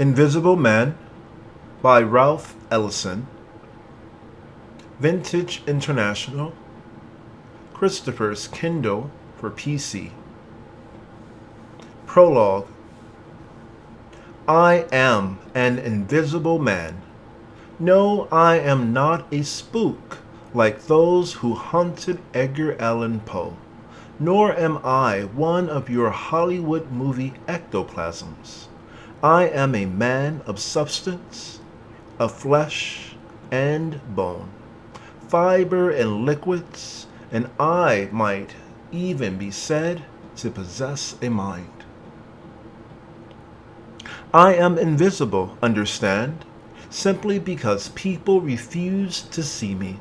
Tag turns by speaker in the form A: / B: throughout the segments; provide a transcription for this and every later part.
A: Invisible Man by Ralph Ellison, Vintage International, Christopher's Kindle for PC. Prologue. I am an invisible man. No, I am not a spook like those who haunted Edgar Allan Poe, nor am I one of your Hollywood movie ectoplasms. I am a man of substance, of flesh and bone, fiber and liquids, and I might even be said to possess a mind. I am invisible, understand, simply because people refuse to see me,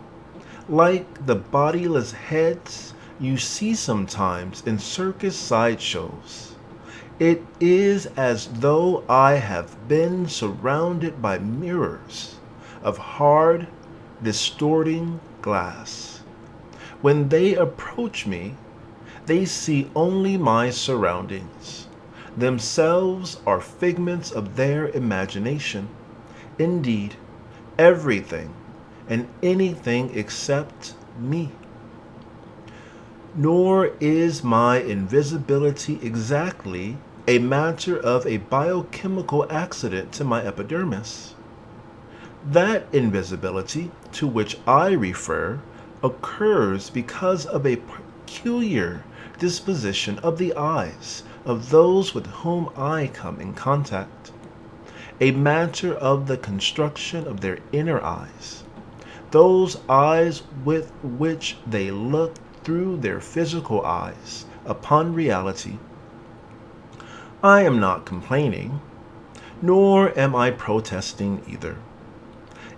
A: like the bodiless heads you see sometimes in circus sideshows. It is as though I have been surrounded by mirrors of hard, distorting glass. When they approach me, they see only my surroundings. Themselves are figments of their imagination. Indeed, everything and anything except me. Nor is my invisibility exactly a matter of a biochemical accident to my epidermis. That invisibility to which I refer occurs because of a peculiar disposition of the eyes of those with whom I come in contact, a matter of the construction of their inner eyes, those eyes with which they look through their physical eyes upon reality. I am not complaining, nor am I protesting either.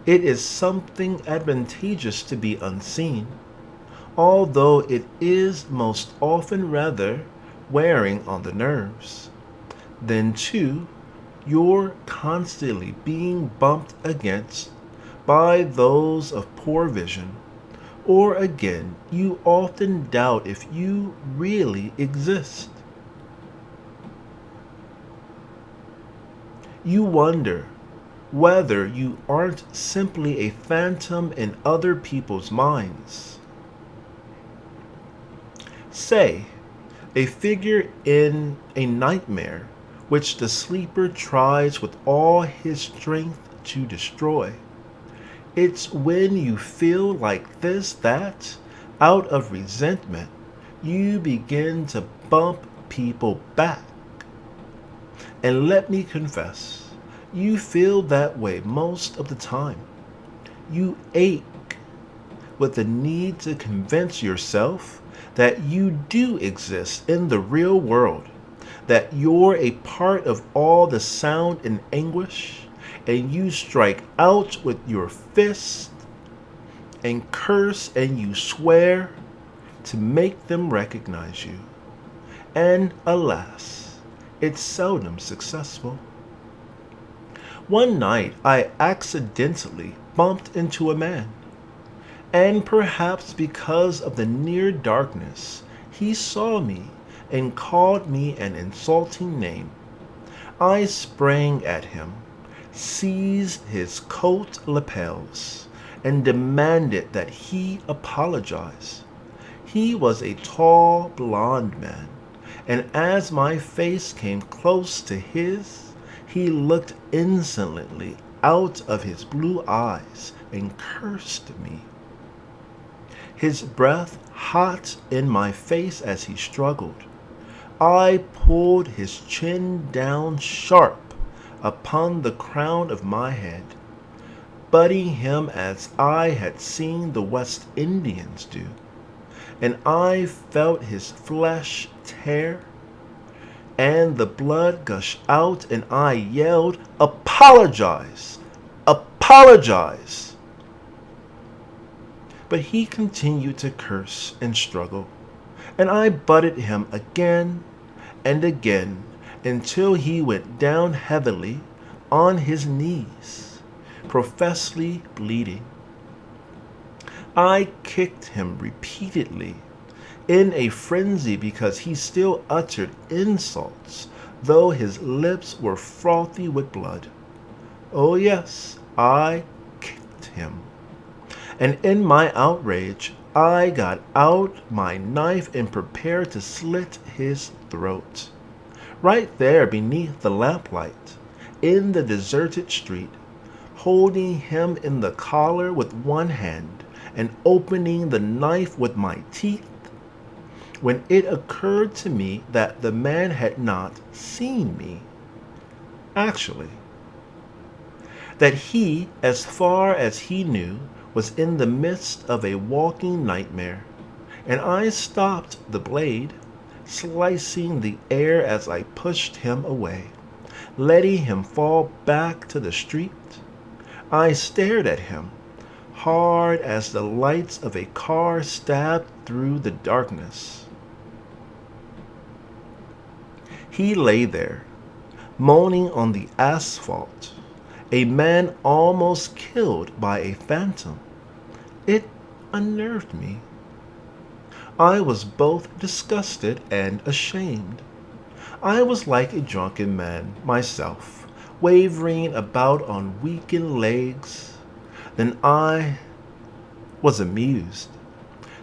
A: It is something advantageous to be unseen, although it is most often rather wearing on the nerves. Then, too, you're constantly being bumped against by those of poor vision, or again, you often doubt if you really exist. You wonder whether you aren't simply a phantom in other people's minds. Say, a figure in a nightmare which the sleeper tries with all his strength to destroy. It's when you feel like this that, out of resentment, you begin to bump people back. And let me confess, you feel that way most of the time. You ache with the need to convince yourself that you do exist in the real world, that you're a part of all the sound and anguish, and you strike out with your fist and curse and you swear to make them recognize you. And alas, it's seldom successful. One night I accidentally bumped into a man, and perhaps because of the near darkness, he saw me and called me an insulting name. I sprang at him, seized his coat lapels, and demanded that he apologize. He was a tall, blond man, and as my face came close to his, he looked insolently out of his blue eyes and cursed me. His breath hot in my face as he struggled. I pulled his chin down sharp upon the crown of my head, butting him as I had seen the West Indians do, and I felt his flesh tear, and the blood gush out, and I yelled, "Apologize! Apologize!" But he continued to curse and struggle, and I butted him again and again until he went down heavily on his knees, profusely bleeding. I kicked him repeatedly in a frenzy because he still uttered insults though his lips were frothy with blood. Oh yes, I kicked him. And in my outrage, I got out my knife and prepared to slit his throat. Right there beneath the lamplight, in the deserted street, holding him in the collar with one hand and opening the knife with my teeth, when it occurred to me that the man had not seen me. Actually, that he, as far as he knew, was in the midst of a walking nightmare, and I stopped the blade, slicing the air as I pushed him away, letting him fall back to the street. I stared at him, hard as the lights of a car stabbed through the darkness. He lay there, moaning on the asphalt, a man almost killed by a phantom. It unnerved me. I was both disgusted and ashamed. I was like a drunken man myself, wavering about on weakened legs. Then I was amused.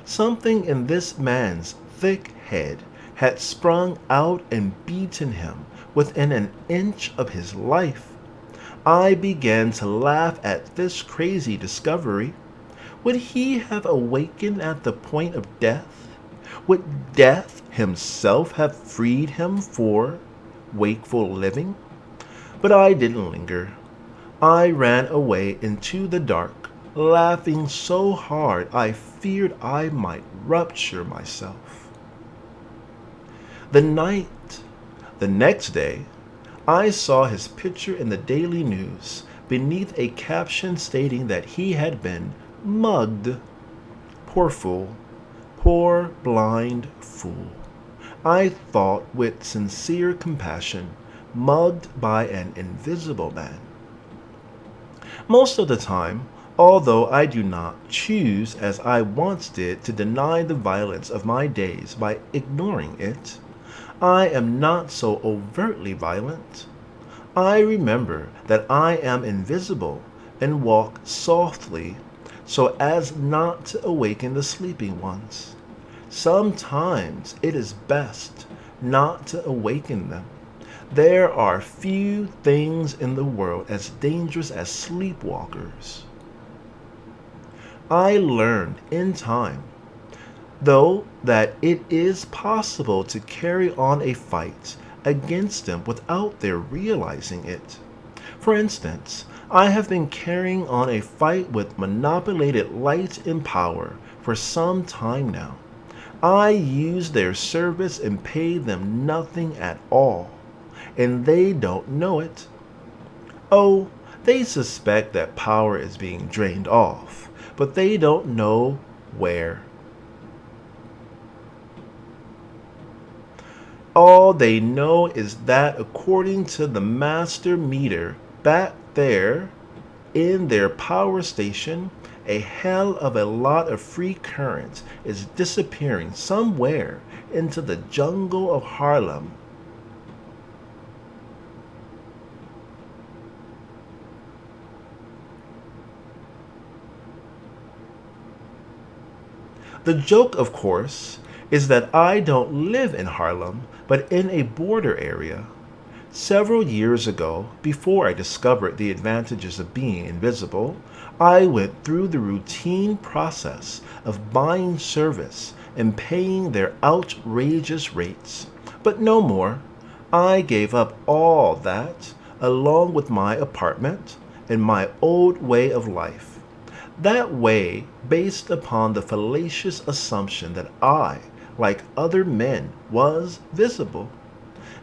A: Something in this man's thick head had sprung out and beaten him within an inch of his life. I began to laugh at this crazy discovery. Would he have awakened at the point of death? Would death himself have freed him for wakeful living? But I didn't linger. I ran away into the dark, laughing so hard I feared I might rupture myself. The next day, I saw his picture in the Daily News beneath a caption stating that he had been mugged. Poor fool. Poor blind fool. I thought with sincere compassion, mugged by an invisible man. Most of the time, although I do not choose as I once did to deny the violence of my days by ignoring it, I am not so overtly violent. I remember that I am invisible and walk softly so as not to awaken the sleeping ones. Sometimes it is best not to awaken them. There are few things in the world as dangerous as sleepwalkers. I learned in time, though, that it is possible to carry on a fight against them without their realizing it. For instance, I have been carrying on a fight with manipulated light and power for some time now. I use their service and pay them nothing at all, and they don't know it. Oh, they suspect that power is being drained off, but they don't know where. All they know is that according to the master meter back there in their power station, a hell of a lot of free current is disappearing somewhere into the jungle of Harlem. The joke, of course, is that I don't live in Harlem, but in a border area. Several years ago, before I discovered the advantages of being invisible, I went through the routine process of buying service and paying their outrageous rates. But no more. I gave up all that, along with my apartment and my old way of life. That way based upon the fallacious assumption that I, like other men, was visible.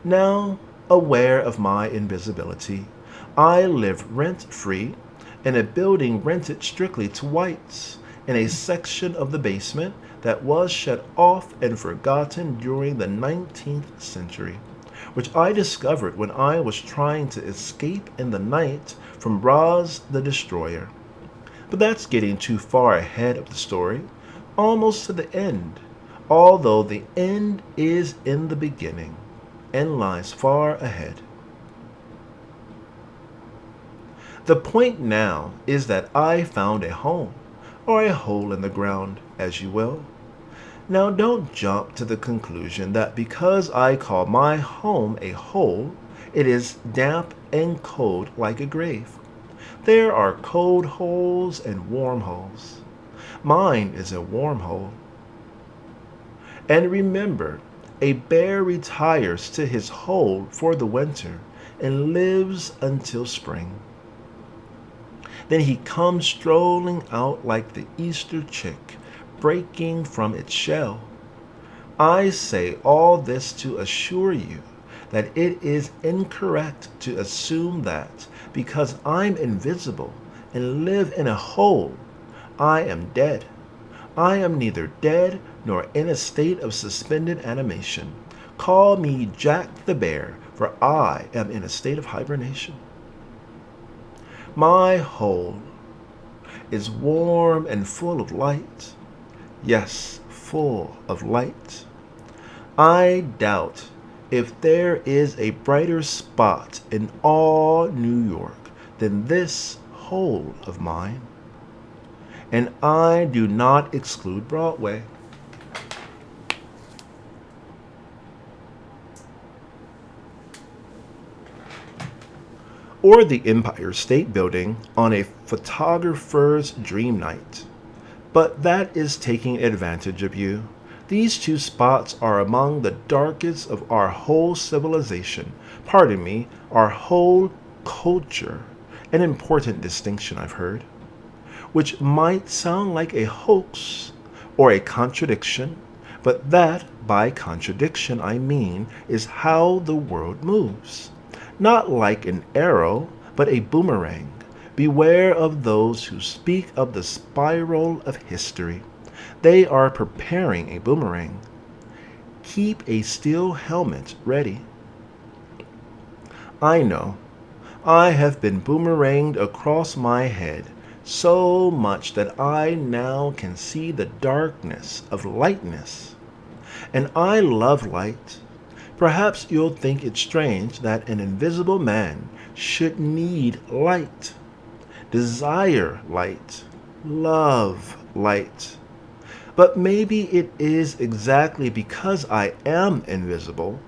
A: Now, aware of my invisibility, I live rent-free in a building rented strictly to whites, in a section of the basement that was shut off and forgotten during the 19th century, which I discovered when I was trying to escape in the night from Roz the Destroyer. But that's getting too far ahead of the story, almost to the end, although the end is in the beginning. end lies far ahead. The point now is that I found a home, or a hole in the ground, as you will. Now don't jump to the conclusion that because I call my home a hole, it is damp and cold like a grave. There are cold holes and warm holes. Mine is a warm hole. And remember, a bear retires to his hole for the winter and lives until spring. Then he comes strolling out like the Easter chick, breaking from its shell. I say all this to assure you that it is incorrect to assume that because I'm invisible and live in a hole, I am dead. I am neither dead nor in a state of suspended animation. Call me Jack the Bear, for I am in a state of hibernation. My hole is warm and full of light. Yes, full of light. I doubt if there is a brighter spot in all New York than this hole of mine. And I do not exclude Broadway. Or the Empire State Building on a photographer's dream night. But that is taking advantage of you. These two spots are among the darkest of our whole civilization, pardon me, our whole culture, an important distinction I've heard, which might sound like a hoax or a contradiction, but that, by contradiction I mean, is how the world moves. Not like an arrow, but a boomerang. Beware of those who speak of the spiral of history. They are preparing a boomerang. Keep a steel helmet ready. I know. I have been boomeranged across my head so much that I now can see the darkness of lightness. And I love light. Perhaps you'll think it strange that an invisible man should need light, desire light, love light. But maybe it is exactly because I am invisible.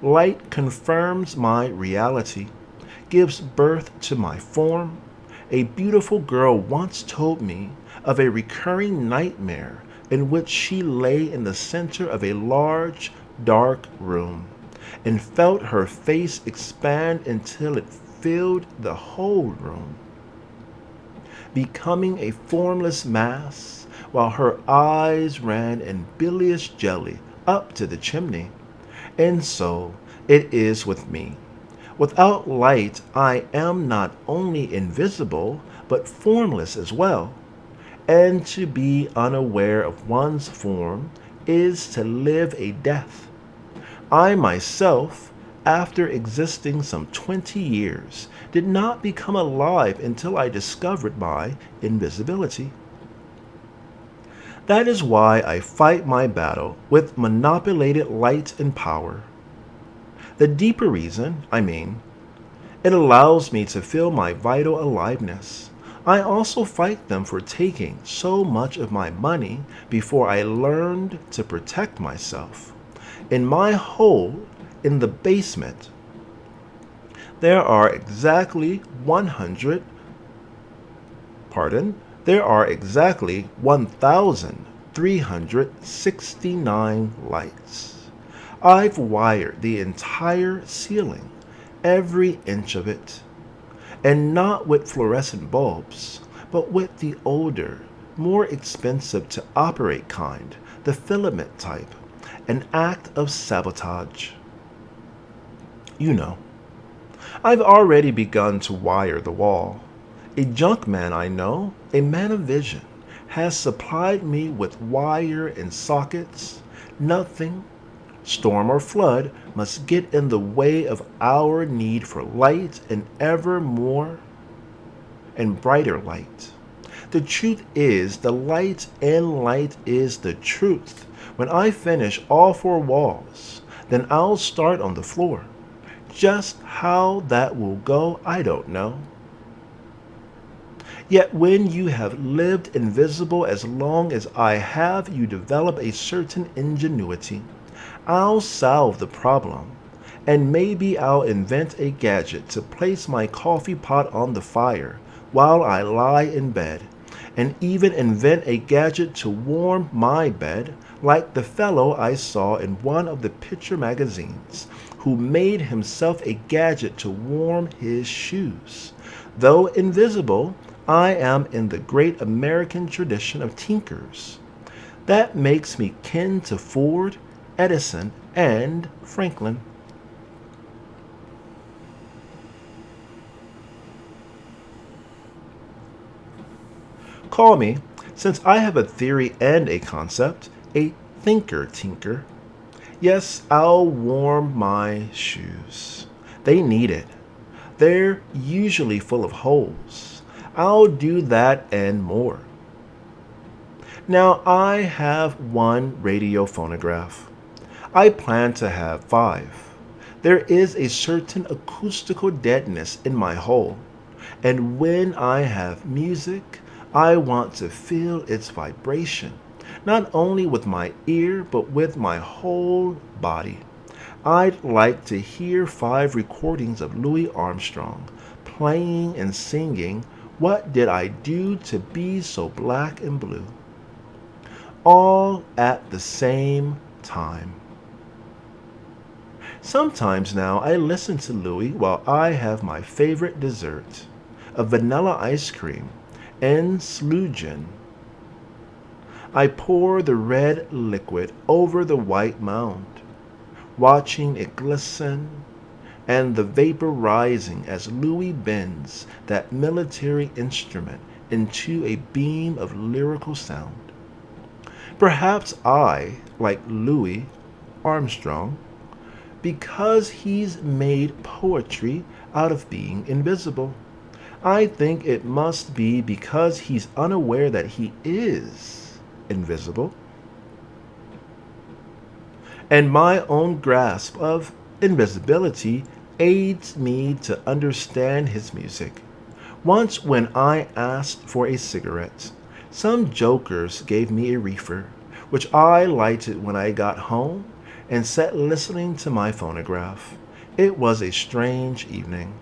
A: Light confirms my reality, gives birth to my form. A beautiful girl once told me of a recurring nightmare in which she lay in the center of a large, dark room and felt her face expand until it filled the whole room, becoming a formless mass while her eyes ran in bilious jelly up to the chimney. And so it is with me. Without light, I am not only invisible, but formless as well. And to be unaware of one's form is to live a death. I myself, after existing some 20 years, did not become alive until I discovered my invisibility. That is why I fight my battle with manipulated light and power. The deeper reason, it allows me to feel my vital aliveness. I also fight them for taking so much of my money before I learned to protect myself. In my hole in the basement, there are exactly 1,369 lights. I've wired the entire ceiling, every inch of it, and not with fluorescent bulbs, but with the older, more expensive to operate kind, the filament type, an act of sabotage. You know, I've already begun to wire the wall. A junk man I know, a man of vision, has supplied me with wire and sockets. Nothing, storm or flood, must get in the way of our need for light and ever more and brighter light. The truth is the light, and light is the truth. When I finish all four walls, then I'll start on the floor. Just how that will go, I don't know. Yet when you have lived invisible as long as I have, you develop a certain ingenuity. I'll solve the problem, and maybe I'll invent a gadget to place my coffee pot on the fire while I lie in bed, and even invent a gadget to warm my bed, like the fellow I saw in one of the picture magazines, who made himself a gadget to warm his shoes. Though invisible, I am in the great American tradition of tinkers. That makes me kin to Ford, Edison, and Franklin. Call me, since I have a theory and a concept, a thinker tinker. Yes, I'll warm my shoes. They need it. They're usually full of holes. I'll do that and more. Now I have one radio phonograph. I plan to have 5. There is a certain acoustical deadness in my hole, and when I have music, I want to feel its vibration, not only with my ear, but with my whole body. I'd like to hear 5 recordings of Louis Armstrong playing and singing "What Did I Do to Be So Black and Blue?" all at the same time. Sometimes now I listen to Louis while I have my favorite dessert, a vanilla ice cream and slugen. I pour the red liquid over the white mound, watching it glisten and the vapor rising as Louis bends that military instrument into a beam of lyrical sound. Perhaps I, like Louis Armstrong, because he's made poetry out of being invisible. I think it must be because he's unaware that he is invisible. And my own grasp of invisibility aids me to understand his music. Once when I asked for a cigarette, some jokers gave me a reefer, which I lighted when I got home and sat listening to my phonograph. It was a strange evening.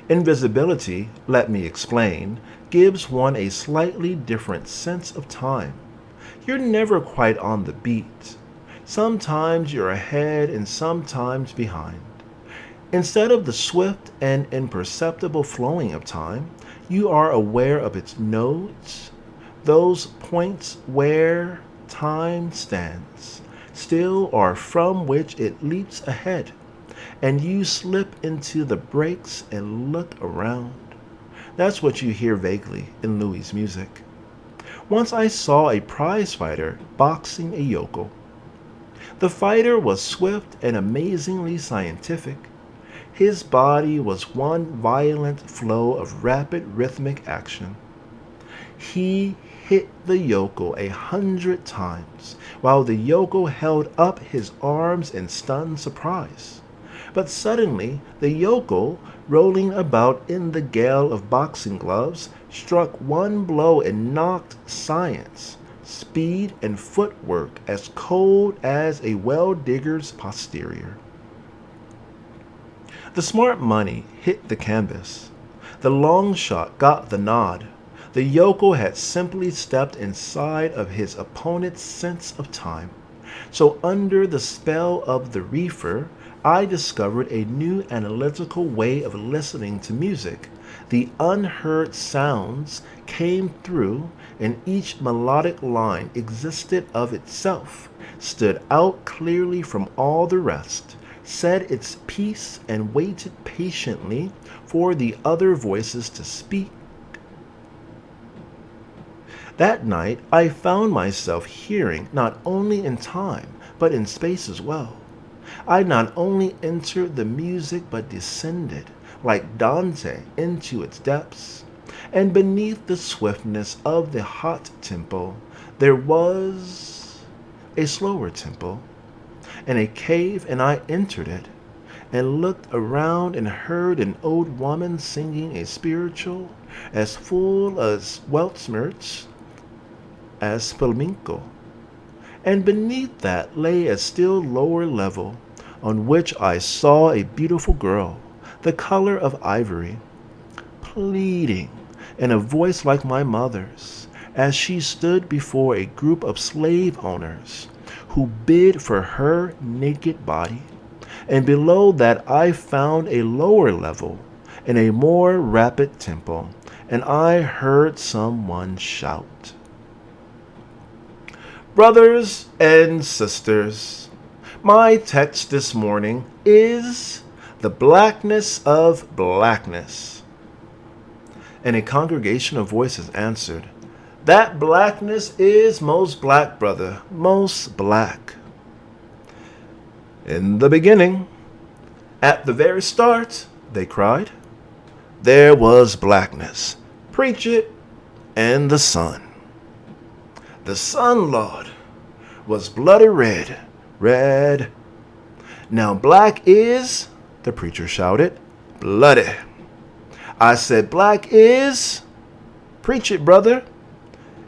A: Invisibility, let me explain, gives one a slightly different sense of time. You're never quite on the beat. Sometimes you're ahead and sometimes behind. Instead of the swift and imperceptible flowing of time, you are aware of its nodes, those points where time stands still or from which it leaps ahead, and you slip into the breaks and look around. That's what you hear vaguely in Louis' music. Once I saw a prize fighter boxing a yokel. The fighter was swift and amazingly scientific. His body was one violent flow of rapid rhythmic action. He hit the yokel 100 times, while the yokel held up his arms in stunned surprise. But suddenly, the yokel, rolling about in the gale of boxing gloves, struck one blow and knocked science, speed, and footwork as cold as a well-digger's posterior. The smart money hit the canvas. The long shot got the nod. The yokel had simply stepped inside of his opponent's sense of time. So under the spell of the reefer, I discovered a new analytical way of listening to music. The unheard sounds came through, and each melodic line existed of itself, stood out clearly from all the rest, said its piece, and waited patiently for the other voices to speak. That night I found myself hearing not only in time, but in space as well. I not only entered the music, but descended, like Dante, into its depths. And beneath the swiftness of the hot tempo, there was a slower temple, and a cave, and I entered it, and looked around and heard an old woman singing a spiritual as full as Weltschmerz as flamenco. And beneath that lay a still lower level, on which I saw a beautiful girl, the color of ivory, pleading in a voice like my mother's, as she stood before a group of slave owners who bid for her naked body. And below that I found a lower level and a more rapid tempo, and I heard someone shout. Brothers and sisters, my text this morning is the blackness of blackness. And a congregation of voices answered, that blackness is most black, brother, most black. In the beginning, at the very start, they cried, there was blackness. Preach it, and the sun. The sun, Lord, was bloody red, red. Now black is, the preacher shouted, bloody. I said black is, preach it, brother,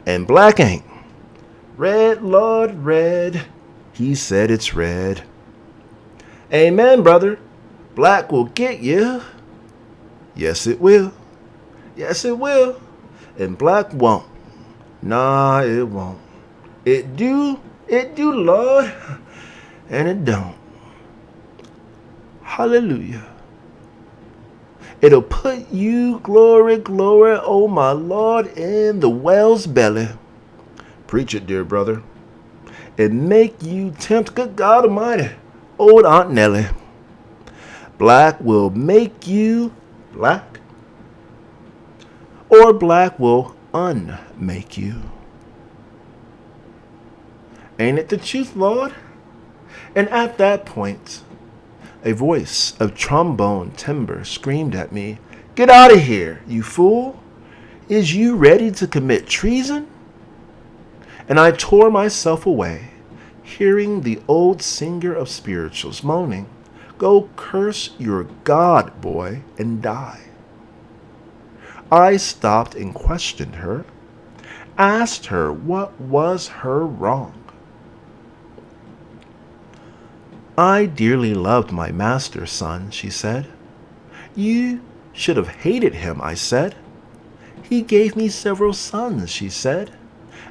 A: and black ain't. Red, Lord, red, he said it's red. Amen, brother, black will get you. Yes, it will. Yes, it will. And black won't. Nah, it won't. It do, Lord, and it don't. Hallelujah. It'll put you, glory, glory, oh my Lord, in the whale's belly. Preach it, dear brother. It make you tempt, good God Almighty, old Aunt Nellie. Black will make you black, or black will unmake you. Ain't it the truth, Lord? And at that point, a voice of trombone timbre screamed at me, get out of here, you fool! Is you ready to commit treason? And I tore myself away, hearing the old singer of spirituals moaning, go curse your God, boy, and die. I stopped and questioned her, asked her what was her wrong. I dearly loved my master, son, she said. You should have hated him, I said. He gave me several sons, she said,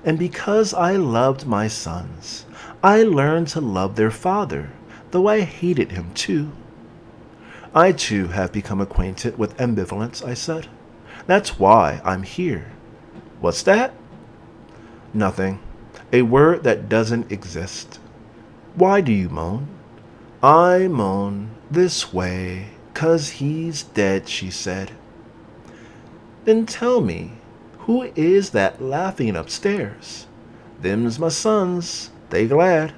A: and because I loved my sons, I learned to love their father, though I hated him too. I too have become acquainted with ambivalence, I said. That's why I'm here. What's that? Nothing. A word that doesn't exist. Why do you moan? I moan this way, 'cause he's dead, she said. Then tell me, who is that laughing upstairs? Them's my sons, they glad.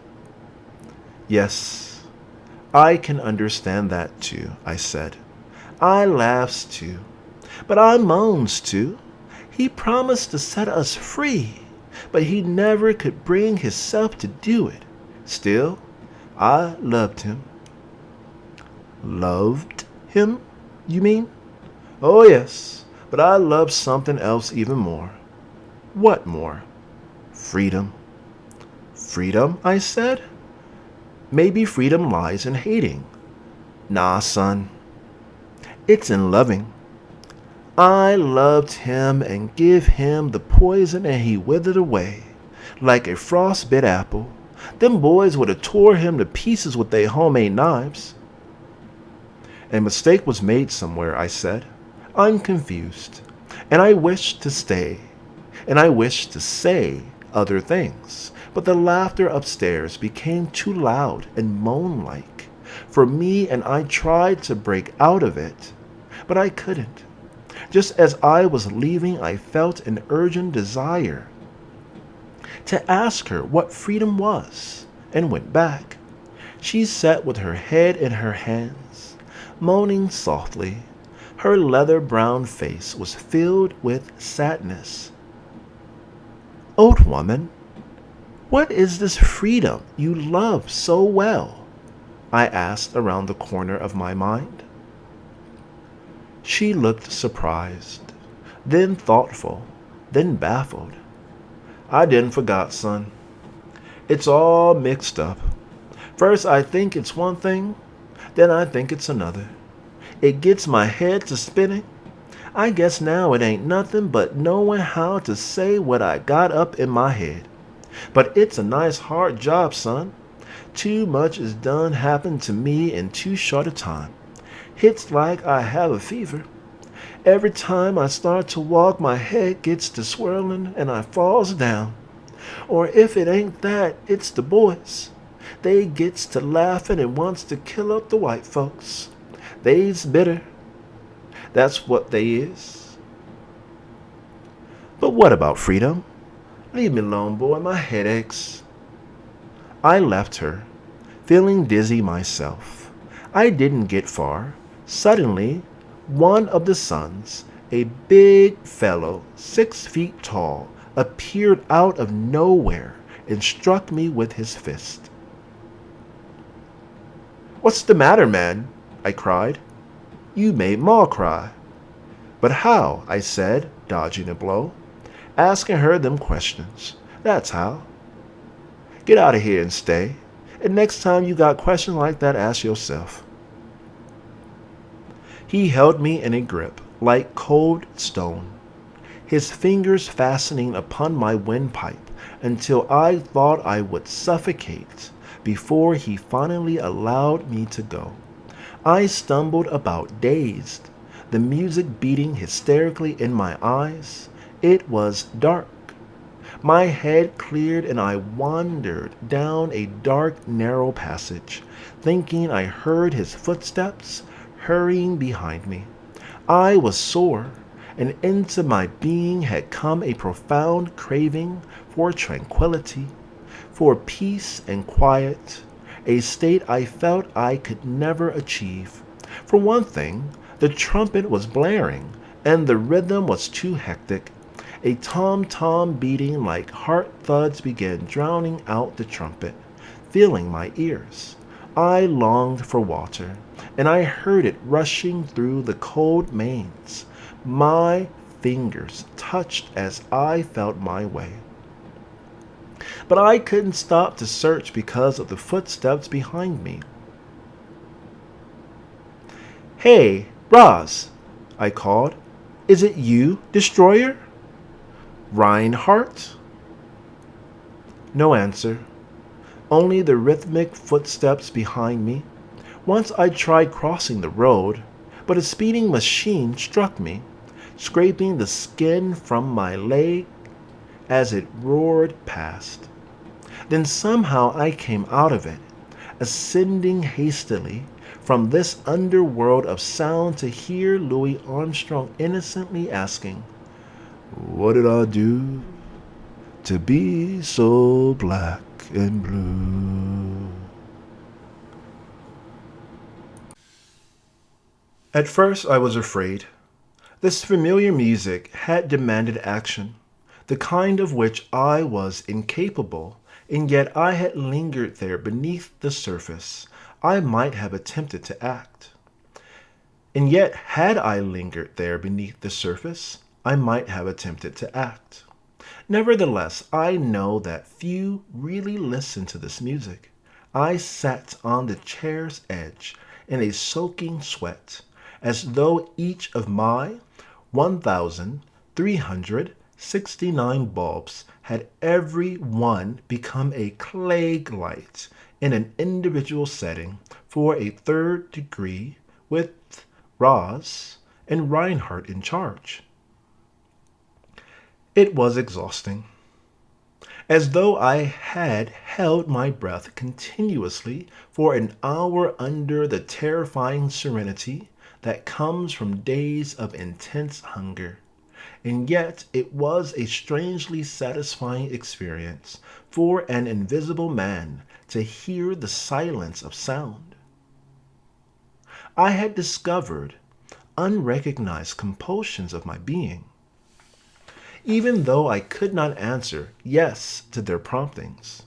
A: Yes, I can understand that too, I said. I laughs too, but I moans too. He promised to set us free, but he never could bring himself to do it. Still, I loved him. Loved him, you mean? Oh, yes, but I loved something else even more. What more? Freedom. Freedom, I said? Maybe freedom lies in hating. Nah, son. It's in loving. I loved him and give him the poison and he withered away like a frostbit apple. Them boys would have tore him to pieces with their homemade knives. A mistake was made somewhere, I said. I'm confused, and I wish to stay, and I wish to say other things, but the laughter upstairs became too loud and moan-like for me, and I tried to break out of it, but I couldn't. Just as I was leaving, I felt an urgent desire to ask her what freedom was, and went back. She sat with her head in her hands, moaning softly. Her leather-brown face was filled with sadness. Old woman, What is this freedom you love so well? I asked around the corner of my mind. She looked surprised, then thoughtful, then baffled. I didn't forget, son. It's all mixed up. First I think it's one thing, then I think it's another. It gets my head to spinning. I guess now it ain't nothing but knowing how to say what I got up in my head. But it's a nice hard job, son. Too much is done happened to me in too short a time. It's like I have a fever. Every time I start to walk, my head gets to swirling and I falls down. Or if it ain't that, it's the boys. They gets to laughing and wants to kill up the white folks. They's bitter. That's what they is. But what about freedom? Leave me alone, boy, my head aches. I left her, feeling dizzy myself. I didn't get far. Suddenly, one of the sons, a big fellow, 6 feet tall, appeared out of nowhere and struck me with his fist. What's the matter, man? I cried. You made Ma cry. But how? I said, dodging a blow. Asking her them questions. That's how. Get out of here and stay. And next time you got questions like that, ask yourself. He held me in a grip, like cold stone, his fingers fastening upon my windpipe until I thought I would suffocate before he finally allowed me to go. I stumbled about dazed, the music beating hysterically in my eyes. It was dark. My head cleared and I wandered down a dark, narrow passage, thinking I heard his footsteps hurrying behind me. I was sore, and into my being had come a profound craving for tranquility, for peace and quiet, a state I felt I could never achieve. For one thing, the trumpet was blaring, and the rhythm was too hectic. A tom-tom beating like heart thuds began drowning out the trumpet, filling my ears. I longed for water, and I heard it rushing through the cold mains. My fingers touched as I felt my way. But I couldn't stop to search because of the footsteps behind me. Hey, Roz, I called. Is it you, Destroyer? Reinhardt? No answer. Only the rhythmic footsteps behind me. Once I tried crossing the road, but a speeding machine struck me, scraping the skin from my leg as it roared past. Then somehow I came out of it, ascending hastily from this underworld of sound to hear Louis Armstrong innocently asking, "What did I do to be so black and blue?" At first I was afraid. This familiar music had demanded action, the kind of which I was incapable, and yet I had lingered there beneath the surface. I might have attempted to act. And yet, had I lingered there beneath the surface, I might have attempted to act. Nevertheless, I know that few really listen to this music. I sat on the chair's edge in a soaking sweat, as though each of my 1,369 bulbs had every one become a plague light in an individual setting for a third degree with Roz and Reinhardt in charge. It was exhausting, as though I had held my breath continuously for an hour under the terrifying serenity that comes from days of intense hunger. And yet it was a strangely satisfying experience for an invisible man to hear the silence of sound. I had discovered unrecognized compulsions of my being. even though I could not answer yes to their promptings.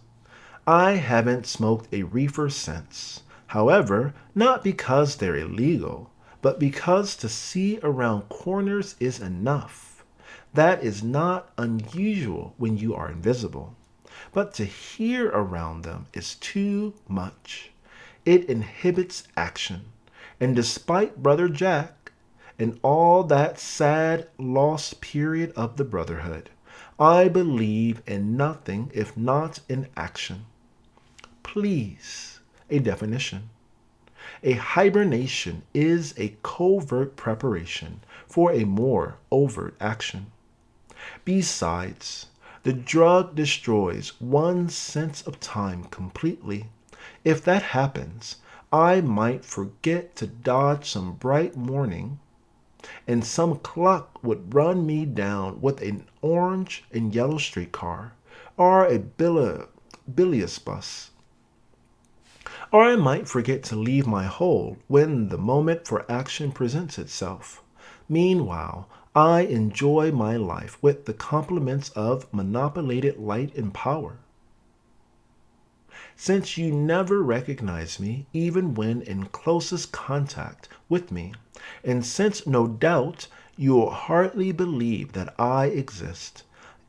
A: I haven't smoked a reefer since. However, not because they're illegal, but because to see around corners is enough. That is not unusual when you are invisible. But to hear around them is too much. It inhibits action. And despite Brother Jack and all that sad lost period of the Brotherhood, I believe in nothing if not in action. Please, a definition. A hibernation is a covert preparation for a more overt action. Besides, the drug destroys one's sense of time completely. If that happens, I might forget to dodge some bright morning, and some clock would run me down with an orange and yellow streetcar, or a bilious bus. Or I might forget to leave my hole when the moment for action presents itself. Meanwhile, I enjoy my life with the compliments of monopolated light and power. Since you never recognize me even when in closest contact with me, and since no doubt you'll hardly believe that I exist,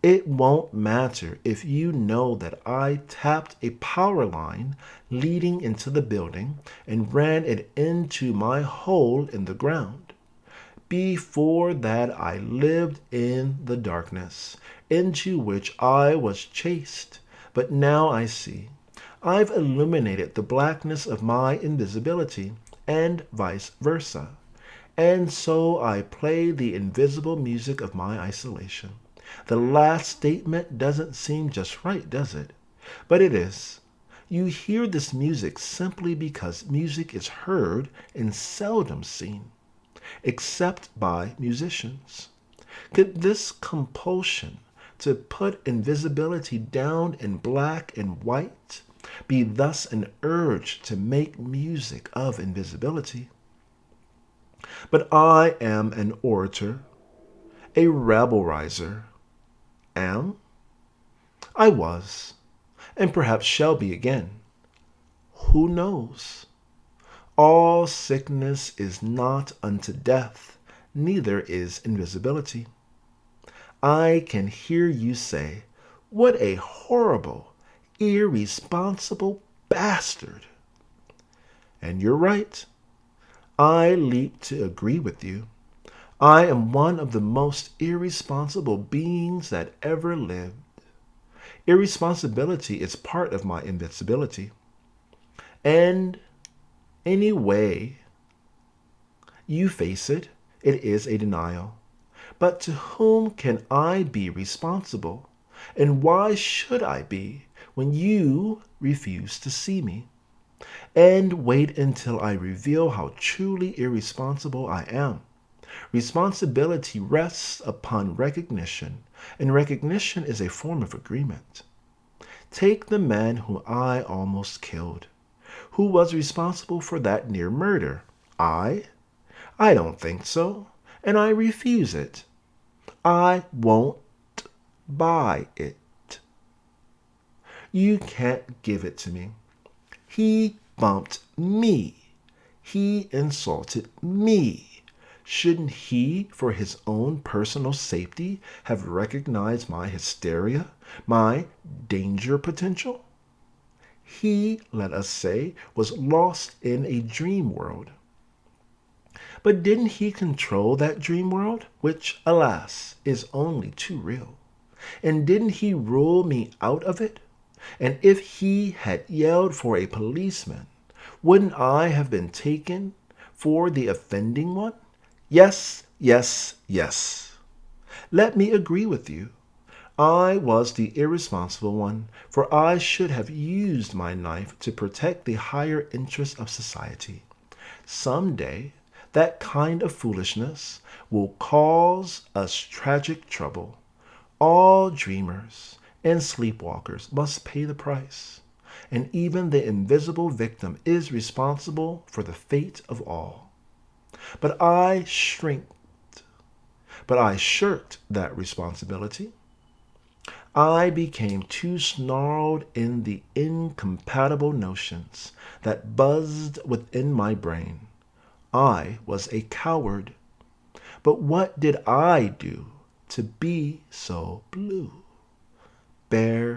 A: it won't matter if you know that I tapped a power line leading into the building and ran it into my hole in the ground. Before that I lived in the darkness, into which I was chased, but now I see. I've illuminated the blackness of my invisibility, and vice versa. And so I play the invisible music of my isolation. The last statement doesn't seem just right, does it? But it is. You hear this music simply because music is heard and seldom seen, except by musicians. Could this compulsion to put invisibility down in black and white be thus an urge to make music of invisibility? But I am an orator, a rabble-rouser. Am? I was, and perhaps shall be again. Who knows? All sickness is not unto death, neither is invisibility. I can hear you say, "What a horrible, irresponsible bastard!" And you're right. I leap to agree with you. I am one of the most irresponsible beings that ever lived. Irresponsibility is part of my invincibility. And any way you face it, it is a denial. But to whom can I be responsible? And why should I be when you refuse to see me? And wait until I reveal how truly irresponsible I am. Responsibility rests upon recognition, and recognition is a form of agreement. Take the man whom I almost killed. Who was responsible for that near murder? I? I don't think so, and I refuse it. I won't buy it. You can't give it to me. He bumped me. He insulted me. Shouldn't he, for his own personal safety, have recognized my hysteria, my danger potential? He, let us say, was lost in a dream world. But didn't he control that dream world, which, alas, is only too real? And didn't he rule me out of it? And if he had yelled for a policeman, wouldn't I have been taken for the offending one? Yes, yes, yes. Let me agree with you. I was the irresponsible one, for I should have used my knife to protect the higher interests of society. Some day, that kind of foolishness will cause us tragic trouble. All dreamers and sleepwalkers must pay the price, and even the invisible victim is responsible for the fate of all. But I shrinked. But I shirked that responsibility. I became too snarled in the incompatible notions that buzzed within my brain. I was a coward. But what did I do to be so blue? Bare